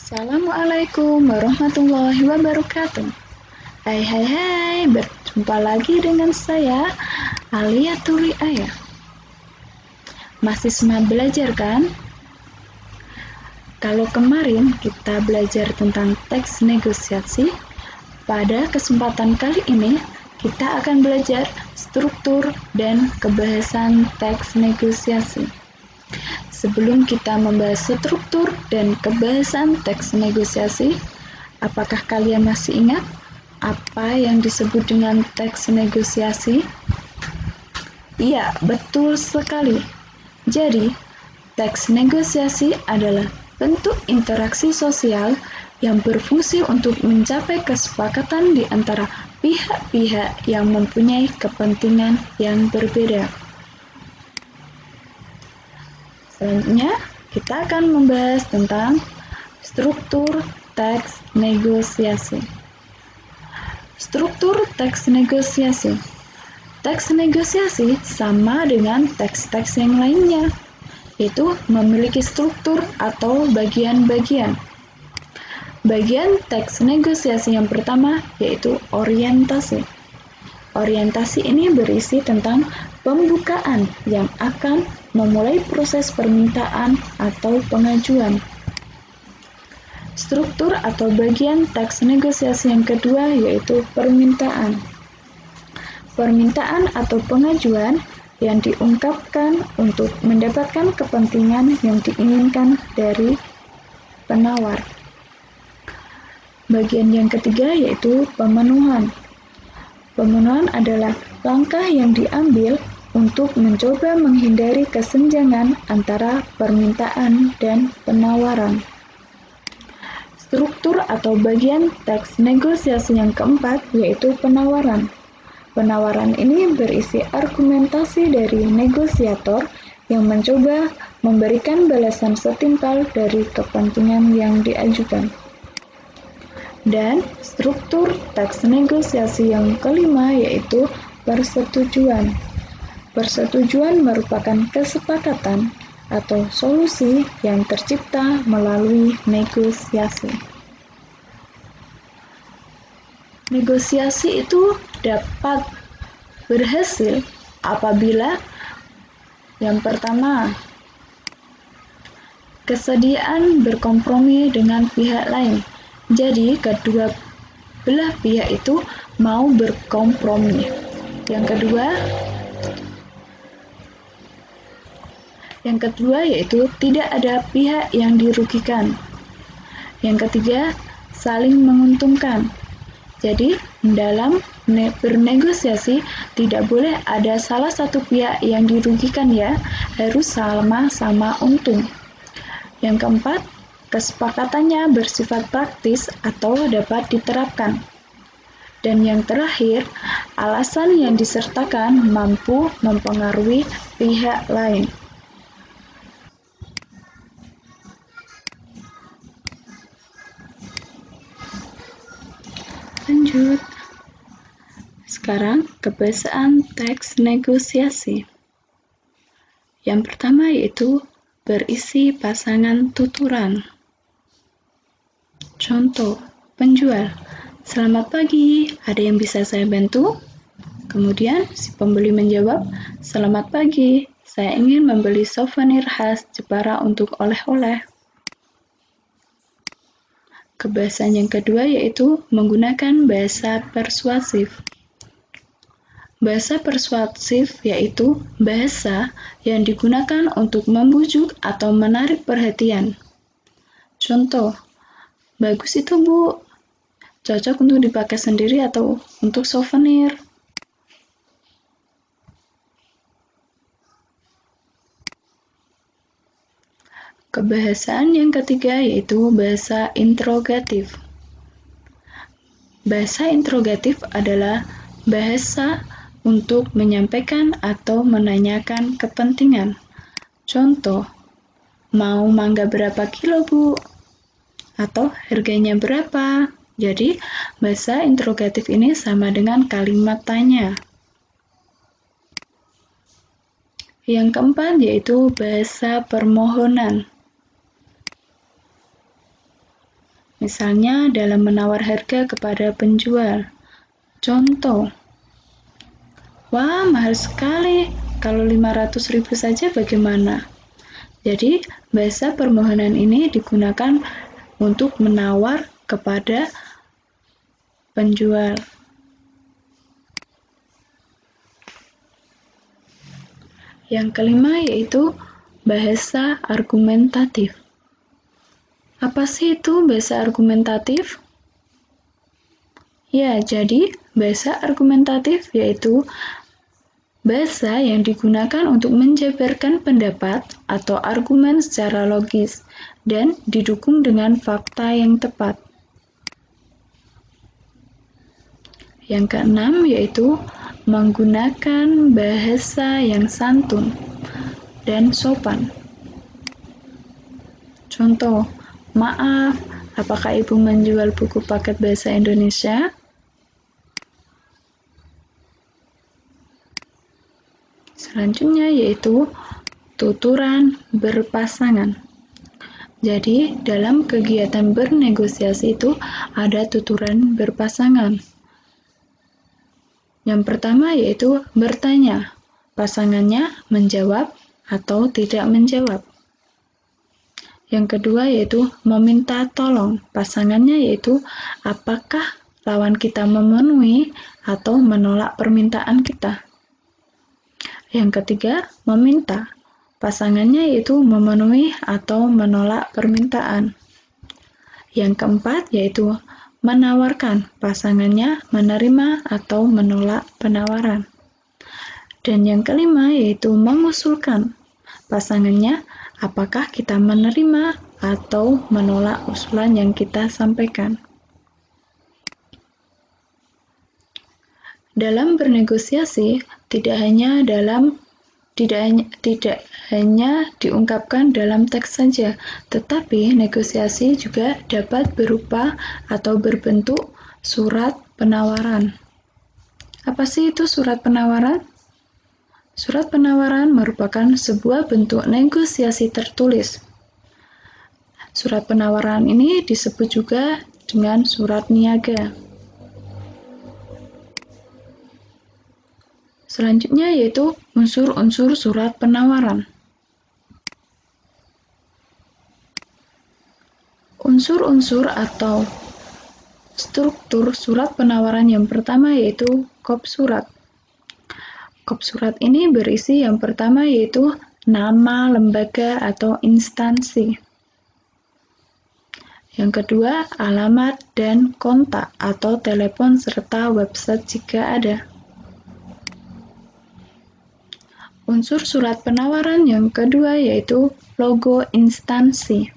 Assalamualaikum warahmatullahi wabarakatuh. Hai, berjumpa lagi dengan saya, Alia Turi Ayah. Masih semangat belajar kan? Kalau kemarin kita belajar tentang teks negosiasi, pada kesempatan kali ini kita akan belajar struktur dan kebahasan teks negosiasi. Sebelum kita membahas struktur dan kebahasan teks negosiasi, apakah kalian masih ingat apa yang disebut dengan teks negosiasi? Iya, betul sekali. Jadi, teks negosiasi adalah bentuk interaksi sosial yang berfungsi untuk mencapai kesepakatan di antara pihak-pihak yang mempunyai kepentingan yang berbeda. Selanjutnya, kita akan membahas tentang struktur teks negosiasi. Struktur teks negosiasi. Teks negosiasi sama dengan teks-teks yang lainnya, yaitu memiliki struktur atau bagian-bagian. Bagian teks negosiasi yang pertama yaitu orientasi. Orientasi ini berisi tentang pembukaan yang akan memulai proses permintaan atau pengajuan. Struktur atau bagian teks negosiasi yang kedua yaitu permintaan. Permintaan atau pengajuan yang diungkapkan untuk mendapatkan kepentingan yang diinginkan dari penawar. Bagian yang ketiga yaitu pemenuhan. Pemenuhan adalah langkah yang diambil untuk mencoba menghindari kesenjangan antara permintaan dan penawaran. Struktur atau bagian teks negosiasi yang keempat yaitu penawaran. Penawaran ini berisi argumentasi dari negosiator yang mencoba memberikan balasan setimpal dari kepentingan yang diajukan. Dan struktur teks negosiasi yang kelima yaitu persetujuan. Persetujuan merupakan kesepakatan atau solusi yang tercipta melalui negosiasi. Negosiasi itu dapat berhasil apabila yang pertama, kesediaan berkompromi dengan pihak lain. Jadi, kedua belah pihak itu mau berkompromi. Yang kedua yaitu tidak ada pihak yang dirugikan. Yang ketiga, saling menguntungkan. Jadi, dalam bernegosiasi tidak boleh ada salah satu pihak yang dirugikan ya, harus sama-sama untung. Yang keempat, kesepakatannya bersifat praktis atau dapat diterapkan. Dan yang terakhir, alasan yang disertakan mampu mempengaruhi pihak lain. Lanjut. Sekarang, kebahasan teks negosiasi. Yang pertama yaitu berisi pasangan tuturan. Contoh, penjual, "Selamat pagi, ada yang bisa saya bantu?" Kemudian si pembeli menjawab, "Selamat pagi, saya ingin membeli souvenir khas Jepara untuk oleh-oleh." Kebahasan yang kedua yaitu menggunakan bahasa persuasif. Bahasa persuasif yaitu bahasa yang digunakan untuk membujuk atau menarik perhatian. Contoh, "Bagus itu, Bu. Cocok untuk dipakai sendiri atau untuk souvenir." Kebahasan yang ketiga yaitu bahasa interrogatif. Bahasa interrogatif adalah bahasa untuk menyampaikan atau menanyakan kepentingan. Contoh, "Mau mangga berapa kilo, Bu?" Atau "Harganya berapa?" Jadi, bahasa interrogatif ini sama dengan kalimat tanya. Yang keempat yaitu bahasa permohonan. Misalnya dalam menawar harga kepada penjual. Contoh, wah mahal sekali, kalau 500.000 saja bagaimana? Jadi, bahasa permohonan ini digunakan untuk menawar kepada penjual. Yang kelima yaitu bahasa argumentatif. Apa sih itu bahasa argumentatif? Ya, jadi bahasa argumentatif yaitu bahasa yang digunakan untuk menjabarkan pendapat atau argumen secara logis dan didukung dengan fakta yang tepat. Yang keenam yaitu menggunakan bahasa yang santun dan sopan. Contoh, maaf, apakah Ibu menjual buku paket bahasa Indonesia? Selanjutnya yaitu tuturan berpasangan. Jadi, dalam kegiatan bernegosiasi itu ada tuturan berpasangan. Yang pertama yaitu bertanya, pasangannya menjawab atau tidak menjawab. Yang kedua yaitu meminta tolong, pasangannya yaitu apakah lawan kita memenuhi atau menolak permintaan kita. Yang ketiga, meminta, pasangannya yaitu memenuhi atau menolak permintaan. Yang keempat yaitu menawarkan, pasangannya menerima atau menolak penawaran. Dan yang kelima yaitu mengusulkan, pasangannya apakah kita menerima atau menolak usulan yang kita sampaikan. Dalam bernegosiasi tidak hanya diungkapkan dalam teks saja, tetapi negosiasi juga dapat berupa atau berbentuk surat penawaran. Apa sih itu surat penawaran? Surat penawaran merupakan sebuah bentuk negosiasi tertulis. Surat penawaran ini disebut juga dengan surat niaga. Selanjutnya yaitu unsur-unsur surat penawaran. Unsur-unsur atau struktur surat penawaran yang pertama yaitu kop surat. Kop surat ini berisi yang pertama yaitu nama lembaga atau instansi. Yang kedua, alamat dan kontak atau telepon serta website jika ada. Unsur surat penawaran yang kedua yaitu logo instansi.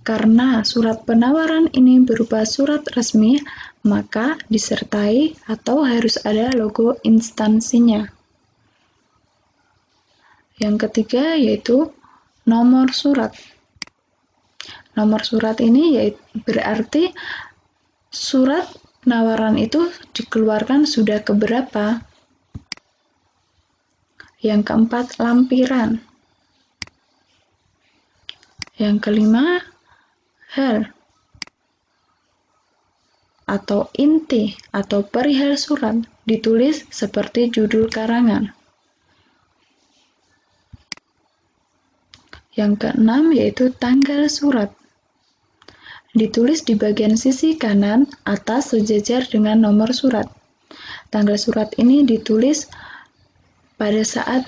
Karena surat penawaran ini berupa surat resmi, maka disertai atau harus ada logo instansinya. Yang ketiga yaitu nomor surat. Nomor surat ini berarti surat penawaran itu dikeluarkan sudah keberapa. Yang keempat, lampiran. Yang kelima, hal atau inti atau perihal surat ditulis seperti judul karangan. Yang keenam yaitu tanggal surat. Ditulis di bagian sisi kanan atas sejajar dengan nomor surat. Tanggal surat ini ditulis pada saat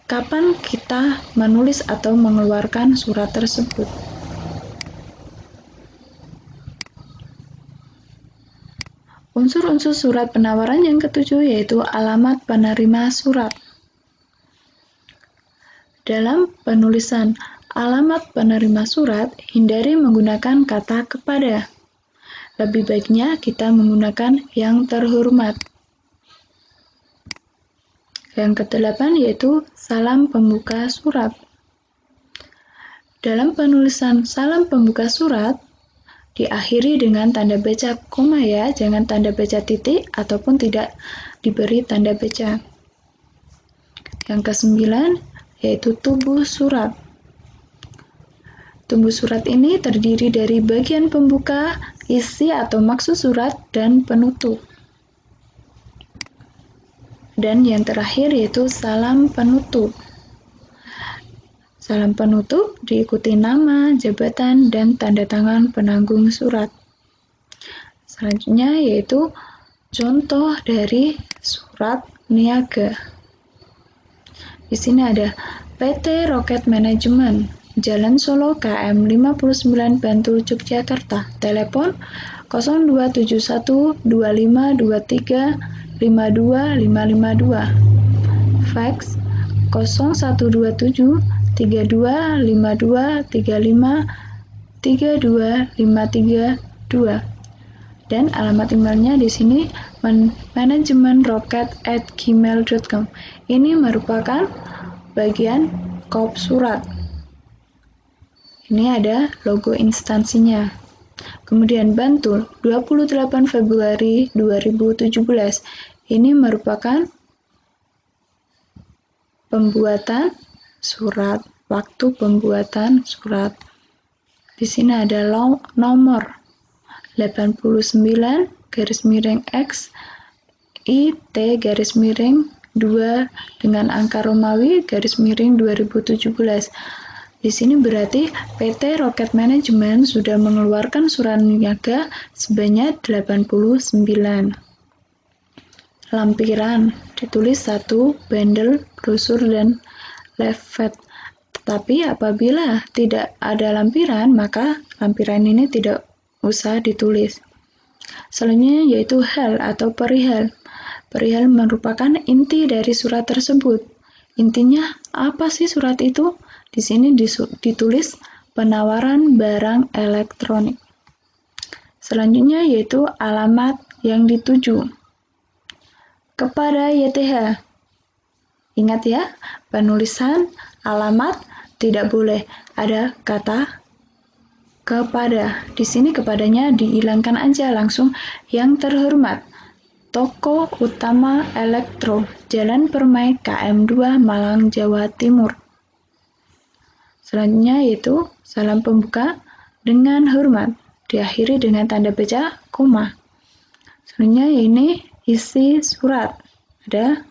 kapan kita menulis atau mengeluarkan surat tersebut. Unsur-unsur surat penawaran yang ketujuh yaitu alamat penerima surat. Dalam penulisan alamat penerima surat, hindari menggunakan kata kepada. Lebih baiknya kita menggunakan yang terhormat. Yang kedelapan yaitu salam pembuka surat. Dalam penulisan salam pembuka surat, diakhiri dengan tanda baca koma ya, jangan tanda baca titik ataupun tidak diberi tanda baca. Yang kesembilan yaitu tubuh surat. Tumbuh surat ini terdiri dari bagian pembuka, isi atau maksud surat, dan penutup. Dan yang terakhir yaitu salam penutup. Salam penutup diikuti nama, jabatan, dan tanda tangan penanggung surat. Selanjutnya yaitu contoh dari surat niaga. Di sini ada PT Roket Manajemen, Jalan Solo KM 59 Bantul Yogyakarta. Telepon 0271 2523 52552. Fax 0127 3252 35 32532. Dan alamat emailnya di sini manajemenroket@gmail.com. Ini merupakan bagian kop surat. Ini ada logo instansinya. Kemudian Bantul, 28 Februari 2017. Ini merupakan pembuatan surat, waktu pembuatan surat. Di sini ada nomor 89/X IT-2 dengan angka Romawi _2017. Di sini berarti PT Roket Manajemen sudah mengeluarkan surat niaga sebanyak 89. Lampiran ditulis 1 bundle brosur dan leaflet. Tetapi apabila tidak ada lampiran, maka lampiran ini tidak usah ditulis. Selanjutnya yaitu hal atau perihal. Perihal merupakan inti dari surat tersebut. Intinya apa sih surat itu? Di sini ditulis penawaran barang elektronik. Selanjutnya yaitu alamat yang dituju. Kepada YTH. Ingat ya, penulisan alamat tidak boleh ada kata kepada. Di sini kepadanya dihilangkan aja, langsung yang terhormat. Toko Utama Elektro, Jalan Permai KM 2 Malang, Jawa Timur. Selanjutnya yaitu salam pembuka dengan hormat, diakhiri dengan tanda baca koma. Selanjutnya ini isi surat. Ada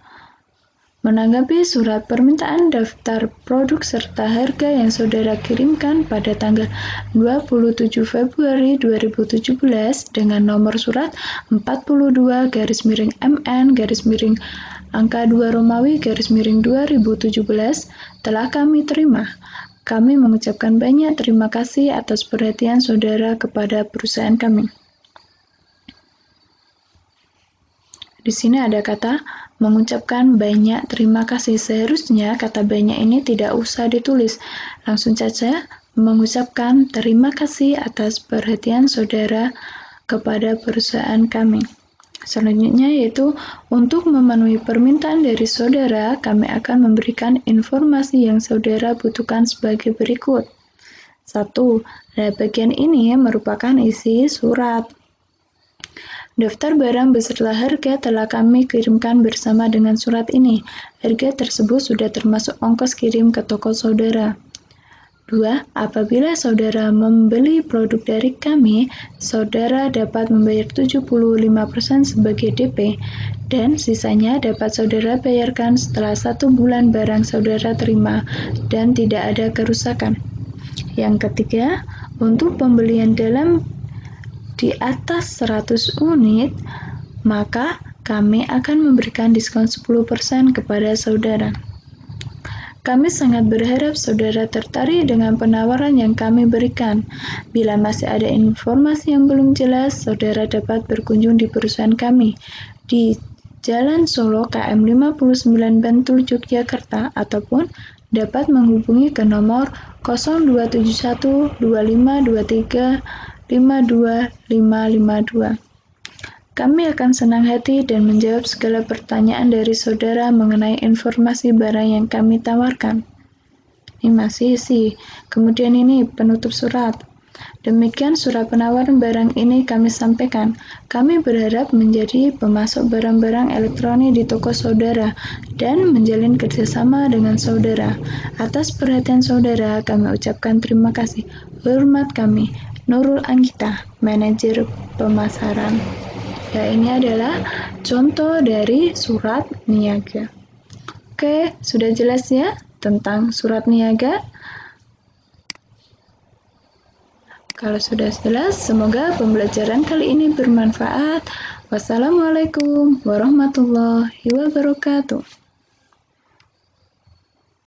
menanggapi surat permintaan daftar produk serta harga yang saudara kirimkan pada tanggal 27 Februari 2017 dengan nomor surat 42/MN angka 2 Romawi _2017 telah kami terima. Kami mengucapkan banyak terima kasih atas perhatian saudara kepada perusahaan kami. Di sini ada kata mengucapkan banyak terima kasih. Seharusnya kata banyak ini tidak usah ditulis. Langsung saja mengucapkan terima kasih atas perhatian saudara kepada perusahaan kami. Selanjutnya yaitu untuk memenuhi permintaan dari saudara, kami akan memberikan informasi yang saudara butuhkan sebagai berikut. 1. Bagian ini merupakan isi surat. Daftar barang beserta harga telah kami kirimkan bersama dengan surat ini. Harga tersebut sudah termasuk ongkos kirim ke toko saudara. 2. Apabila saudara membeli produk dari kami, saudara dapat membayar 75% sebagai DP dan sisanya dapat saudara bayarkan setelah 1 bulan barang saudara terima dan tidak ada kerusakan. Yang ketiga, untuk pembelian dalam di atas 100 unit, maka kami akan memberikan diskon 10% kepada saudara. Kami sangat berharap saudara tertarik dengan penawaran yang kami berikan. Bila masih ada informasi yang belum jelas, saudara dapat berkunjung di perusahaan kami di Jalan Solo KM 59 Bantul Yogyakarta ataupun dapat menghubungi ke nomor 0271 2523 52552. Kami akan senang hati dan menjawab segala pertanyaan dari saudara mengenai informasi barang yang kami tawarkan. Ini masih isi. Kemudian ini penutup surat. Demikian surat penawaran barang ini kami sampaikan. Kami berharap menjadi pemasok barang-barang elektronik di toko saudara dan menjalin kerjasama dengan saudara. Atas perhatian saudara, kami ucapkan terima kasih. Hormat kami, Nurul Anggita, Manajer Pemasaran. Ya, ini adalah contoh dari surat niaga. Oke, sudah jelas ya tentang surat niaga? Kalau sudah jelas, semoga pembelajaran kali ini bermanfaat. Wassalamualaikum warahmatullahi wabarakatuh.